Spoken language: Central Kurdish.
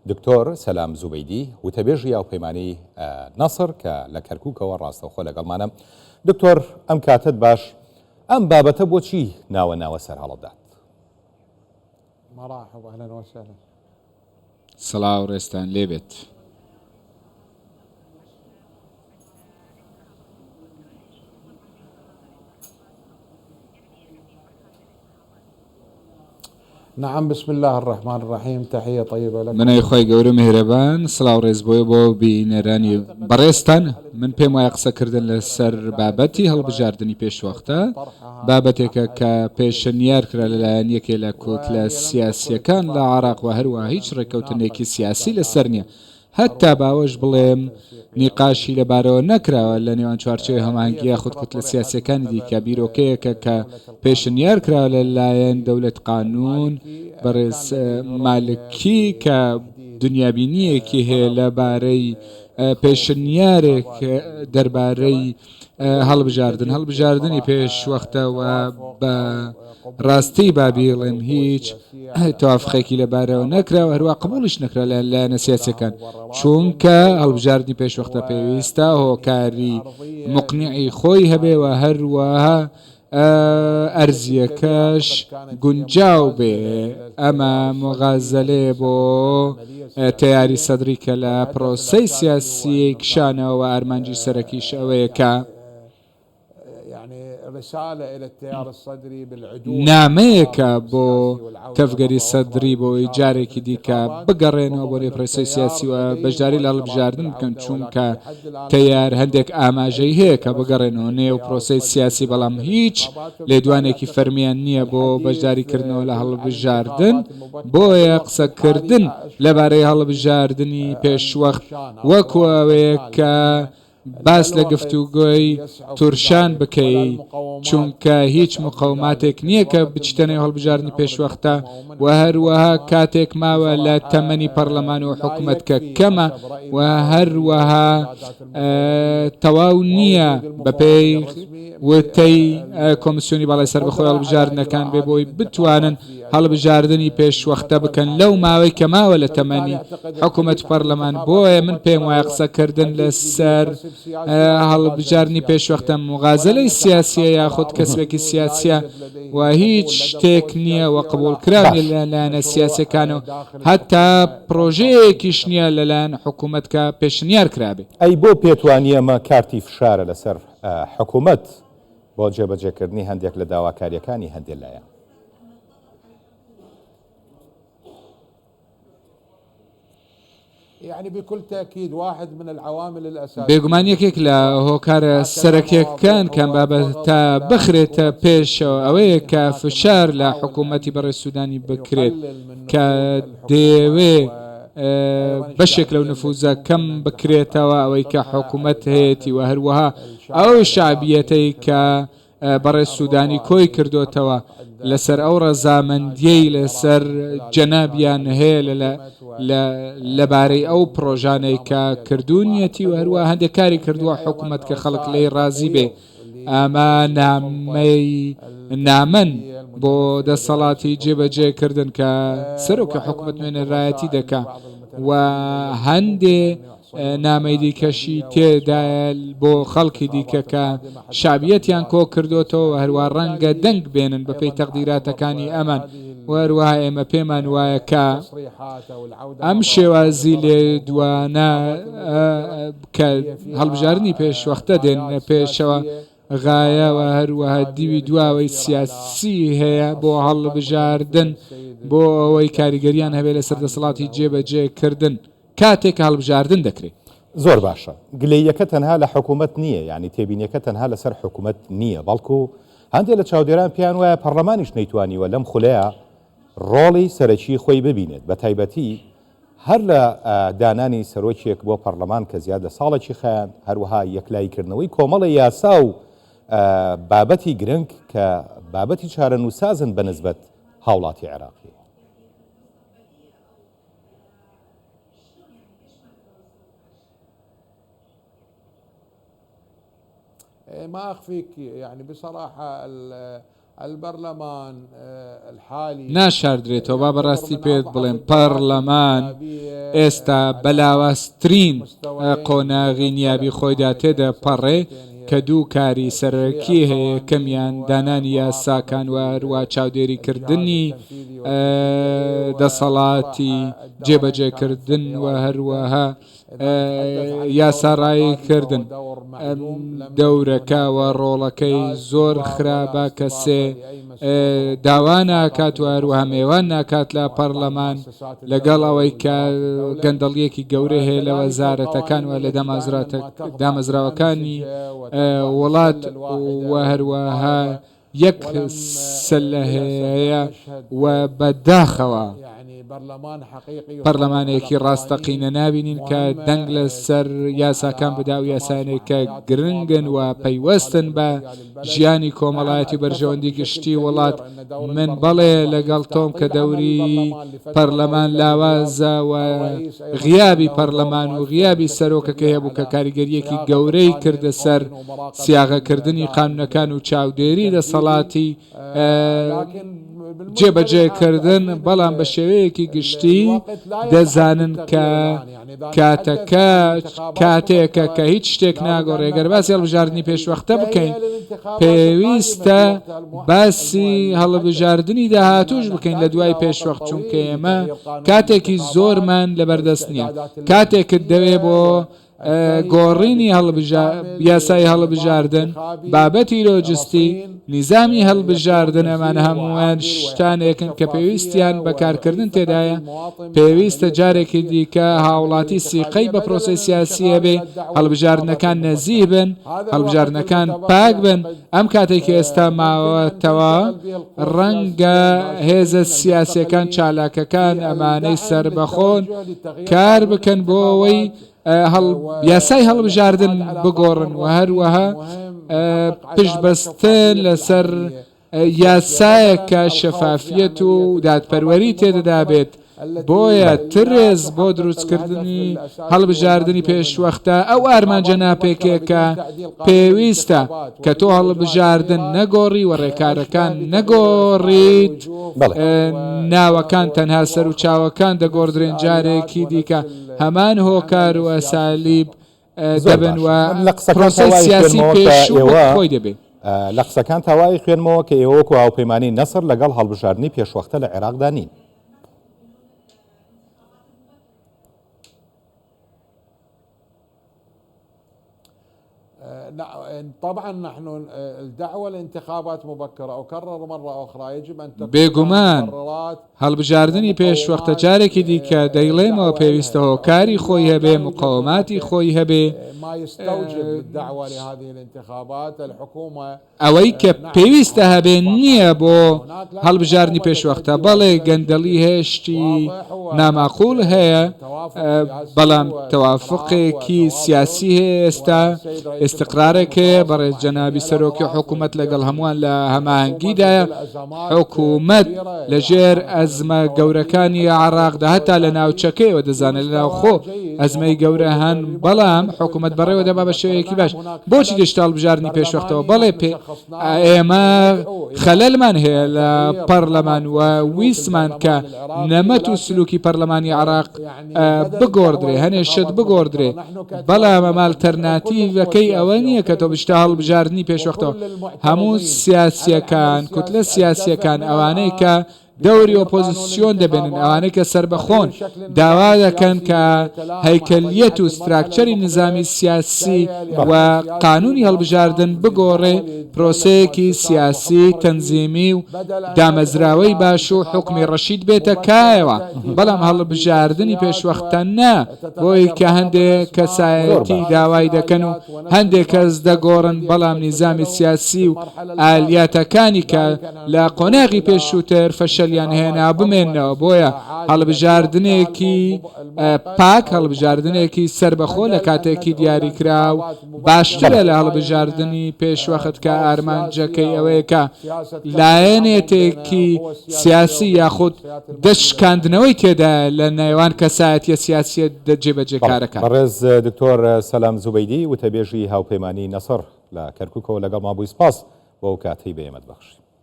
دکتۆر سەلام زوبەیدی وتەبێژی یاوپەیمانەی نەسر کە لە کەرکووکەوە ڕاستەوخۆ لەگەڵمانە. دکتۆر ئەم کاتت باش، ئەم بابەتە بۆچی ناوە سەر هەڵەدات؟ مرحبا اهلا وسهلا. سڵاو ڕێستان لێبێت. نعم بسم الله الرحمن الرحيم. تحية طيبة لكم. منای خۆی گەورە میهرەبان، سڵاو ڕێز بۆ بینەرانی بەڕێستان. من پێم وایە قسەکردن لەسەر بابەتی هەڵبژاردننی پێشوەختە، بابەتێکە کە پێشنیار کرا لەلایەن یەکێ لە کۆتلە سیاسیەکان لە عێراق و هەروە هیچ ڕێکەوتنێکی سیاسی لەسەر نییە. هەتا باوەش بڵێم نیقاشی لەبارەوە نەکراوە لە نێوان چوارچێ هەمانگیە خودکوت لە سیاسەکانی دیکە بیرۆکەیەکە کە پێشنیار کراوە لەلایەن دەولەت قانون بەڕێز مالکی کە دنیابینیەکی هەیە لەبارەی پێشنیارێک دەربارەی هەڵبژاردننی پێشوەختەوە بە ڕاستی بابیڵێن هیچ توافقێکی لەبارەوە نەکراوە، هەروە قبوڵش نەکرا لەلایەنە سیاسەکان، چونکە هەڵبژاردننی پێشوەختە پێویستە هۆکاری مقنعی خۆی هەبێەوە، هەروەها ئەرزیەکەش گونجاو بێ. ئەمە مغازلێ بۆ تیاری سەدری کە لە پرۆسەی سیاسی کشانەوە ئارمانجی سەرەکیش ئەوەیەکە نامەیەکە بۆ تەفگەری سەدری بۆی جارێکی دیکە بگەڕێنەوە بۆ لێپرۆسەی سیاسی و بەشداری لە هەڵبژاردن بکەن، چونکە تەیار هەندێک ئاماژەی هەیە کە بگەڕێنەوە نێو پرۆسەی سیاسی، بەڵام هیچ لێدوانێکی فەرمیان نییە بۆ بەشداریکردنەوە لە هەڵبژاردن. بۆیە قسەکردن لەبارەی هەڵبژاردننی پێشوەخت وەکوەوەیە کە باس لە گفتوگۆی تورشان بکەی، چونکە هیچ مقاوماتێک نییە کە بچتەنەوە هەڵبژاردننی پێشوەختە و هەروەها کاتێک ماوە لە تەمەنی پەرلەمان و حکوومەت کە کەمە و هەروەها تەواو نییە بەپێی وتەی کۆمسیۆنی باڵای سەر بەخۆی هەڵبژاردنەکان بێ بۆی بتوانن هەڵبژاردننی پێشوەختە بکەن لەو ماوەی کە ماوە لە تەمەنی حکوومەت پەرلەمان. بۆیە من پێم وایە قسەکردن لەسەر هەڵبژاردننی پێشوەختە مغازلەی سیاسیە یاخود کەسێکی سیاسیە و هیچ شتێک نییە و قبولکراوی لەلایەنە سیاسەکانەوە، هەتا پرۆژەیەکیش نییە لەلایەن حکوومەت کە پێشنیار کرابێ. ئەی بۆ پێتوانی ئەمە کارتی فشارە لەسەر حکوومەت بۆ جێبەجێکردنی هەندێک لە داواکاریەکانی هەندێک لایە؟ يعني بكل تأكيد واحد من العوامل الأساسية. بێگومان یەکێک لە هۆکارە سەرەکیەکان کەم بابەتە بخرێتە پێشەوە ئەوەیە کە فشار لە حکوومەتی بەڕێز سوودانی بکرێت کە دەیەوێ بەشێک لەو نفوزە کەم بکرێتەوە ئەوەی کە حکوومەت هەیەی و هەروەها ئەو شعبیەتەی کە بەڕێز سوودانی کۆی کردوتەوە لەسەر ئەو ڕەزامەندیەی لەسەر جەنابیان هەیە لەبارەی ئەو پرۆژانەی کە کردوونیەتی و هەروە هەندێک کاری کردووە حکوومەت کە خەڵک لێی ڕازی بێ. ئەمە نامەی نامەن بۆ دەسەڵاتی جێبەجێکردن کە سەرۆکە حکوومەت نوێنەرایەتی دەکا و هەندێ نامەی دیکەشی تێدایە بۆ خەڵکی دیکە کە شابیەتیان کۆ کردوتەوە و هەروە ڕەنگە دەنگ بێنن بەپێی تەقدیراتەکانی ئەمان و هەروەها ئێمە پێمان وایە کە ئەم شێوازی لێ دوانە کە هەڵبژاردننی پێشوەختە دێن پێشەوە غایەوە هەروەها دیوی دواوەی سیاسی هەیە بۆ هەڵبژاردن بۆ ئەوەی کاریگەریان هەبێت لەسەر دەسەڵاتی جێبەجێکردن کاتێک هەڵبژاردن دەکرێت. زۆر باشە. گلەیەکە تەنها لە حکوومەت نییە، یعنی تێبینیەکە تەنها لەسەر حکوومەت نییە، بەڵکو هەندێک لە چاودێران پیان وایە پەرلەمانیش نەیتوانیوە لەم خولەیە ڕۆڵی سەرەکی خۆی ببینێت، بە تایبەتی هەر لە دانانی سەرۆکێک بۆ پەرلەمان کە زیاد لە ساڵێکی خەیان، هەروەها یەکلایکردنەوەی کۆمەڵە یاسا و بابەتی گرنگ کە بابەتی چارەنووسازن بەنسبەت هاوڵاتی عێراقی. ما أخفيك يعني بصراحة البرلمان الحالي ناشاردرێتەوە با بەڕاستی پێت بڵێم پەرلەمان ئێستا بەلاوەسترین قۆناغی نیابی خۆیدا تێدا پەڕێ کە دوو کاری سەرەکی هەیە کەمیان دانانی یاساکان و هەروە چاودێریکردنی دەسەڵاتی جێبەجێکردن و هەروەها یاساڕاییکردن دەورەکەوە ڕۆڵەکەی زۆر خراپە کەسێ داوا ناکات و هەروەها میێوان ناکات لە پەرلەمان لەگەڵ ئەوەی کە گەندەڵیەکی گەورە هەیە لە وەزارەتەکان و لە دامەزراوەکانی وڵات و هەروەها یەک سەلە هەیە و بەداخەوە پەرلەمانێکی ڕاستەقینە نابینین کە دەنگ لە سەر یاساکان بدا و یاسانێک کە گرنگن و پەیوەستن بە ژیانی کۆمەڵایەتی بەرژەوەندی گشتی وڵات من بەڵێ لەگەڵ تۆم کە دەوری پەرلەمان لاوازە و غیابی پەرلەمان و غیابی سەرۆکەکە هەبوو کە کاریگەریەکی گەورەی کردە سەر سیاغەکردنی قانونەکان و چاودێری دەسەڵاتی جێبەجێکردن بەڵام بە شێوەیەکی گشتی دەزانن کە کاتێکە کە هیچ شتێک ناگۆڕێ گەر باسی هەڵبژاردننی پێشوەختە بکەین پێویستە باسی هەڵبژاردننی داهاتوش بکەین لە دوای پێشوەخت چونکە ئێمە کاتێکی زۆرمان لەبەردەست نییە کاتێکت دەوێ بۆ گۆڕینی یاسای هەڵبژاردن بابەتی لۆجستی نیزامی هەڵبژاردن ئەمانە هەمووان شتانێکن کە پێویستیان بەکارکردن تێدایە پێویستە جارێکی دیکە هاوڵاتی سیقەی بە پرۆسی سیاسی بێ هەڵبژاردنەکان نەزیه بن هەڵبژاردنەکان پاک بن ئەم کاتێکی ئێستا ماوەتەوە ڕەنگە هێزە سیاسیەکان چالاکەکان ئەمانەی سربەخۆن کار بکەن بۆ ئەوەی یاسای هەڵبژاردن بگۆڕن و هەروەها پشتبەستن لەسەر یاسایەکە شەفافیەت و دادپەروەری تێدەدا بێت بۆیە ترێز بۆ دروستکردنی هەڵبژاردننی پێشوەختە ئەو ئارمانجە ناپێکێکە پێویستە کە تۆ هەڵبژاردن نەگۆڕی و ڕێکارەکان نەگۆڕیت ناوەکان تەنها سەر و چاوەکان دەگۆڕدرێن جارێکی دیکە هەمان هۆکار و ئەسالیب دەبن و پرۆسەی سیاسی پێشوو خۆی دەبێت لە قسەکان تاوای خوێنمەوە کە ئێوەکو هاوپەیمانی نەسر لەگەڵ هەڵبژاردننی پێشوەختە لە عێراقدا نین طبعا نحن الدعوة لانتخابات مبكرة أكرر مرة أخرى يجب أن تكون بێگومان هەڵبژاردننی پێشوەختە جارێکی دیکە دەیڵێمەوە پێویستە هۆکاری خۆی هەبێ مقاوماتی خۆی هەبێ ئەوەی کە پێویستە هەبێ نییە بۆ هەڵبژاردننی پێشوەختە بەڵێ گەندەڵی هێشتی ناماقول هەیە بەڵام تەوافقێکی سیاسی هەیە ئێستا استقرارێک هەیە بەڕێز جەنابی سەرۆکی حکوومەت لەگەڵ هەمووان لە هەماهەنگیدایە حکوومەت لەژێر ئەزمە گەورەکانی عێراقدا هەتا لە ناوچەکەیەوە دەزانێت لە ناوخۆ ئەزمەی گەورە هەن بەڵام حکوومەت بەڕێوە دەبا بە شێوەیەکی باش بۆچی گەشتە هەڵبژاردننی پێشوەختەوە بەڵێ ئێمە خەلەلمان هەیە لە پەرلەمان و ویسمان کە نەمەت و سلوکی پەرلەمانی عێراق بگۆڕدرێ هەنێ شت بگۆڕدرێ بەڵام ئەمە ئالتەرناتیڤەکەی ئەوە نییە کە تۆ بشتە هەڵبژاردننی پێشوەختەوە هەموو سیاسیەکان کوتلە سیاسیەکان ئەوانەی کە دەوری ئۆپۆزیسیۆن دەبێنن ئەوانەی کە سربەخۆن داوا دەکەن کە هەیکەلیەت و ستراکچەری نظامی سیاسی و قانونی هەڵبژاردن بگۆڕێ پرۆسەیەکی سیاسی تەنزیمی و دامەزراوەی باش و حکمی ڕەشید بێتە کایەوە بەڵام هەڵبژاردننی پێشوەختە نا بۆی کە هەندێک کەسایەتی داوای دەکەن و هەندێک کەس دەگۆڕن بەڵام نیزامی سیاسی و ئالیاتەکانی کە لە قۆناغی پێشووتر فەشەلیان هێنا بمێنەوە بۆیە هەڵبژاردنێکی پاک هەڵبژاردنێکی سربەخۆ لە کاتێکی دیاریکرا و باشترە لە هەڵبژاردننی پێشوەخت کە ئارمانجەکەی ئەوەیە کە لایەنێتێکی سیاسی یاخود دەشکاندنەوەی تێدا لە نێوان کەسایەتیە سیاسیە جێبەجێکارەکە. بەڕێز دکتۆر سەلام زوبەیدی وتەبێژی هاوپەیمانی نەسر لە کەرکووکەوە لەگەڵ ما بووی سپاس بۆ ئەو کاتەی بە ئێمەت بەخشی.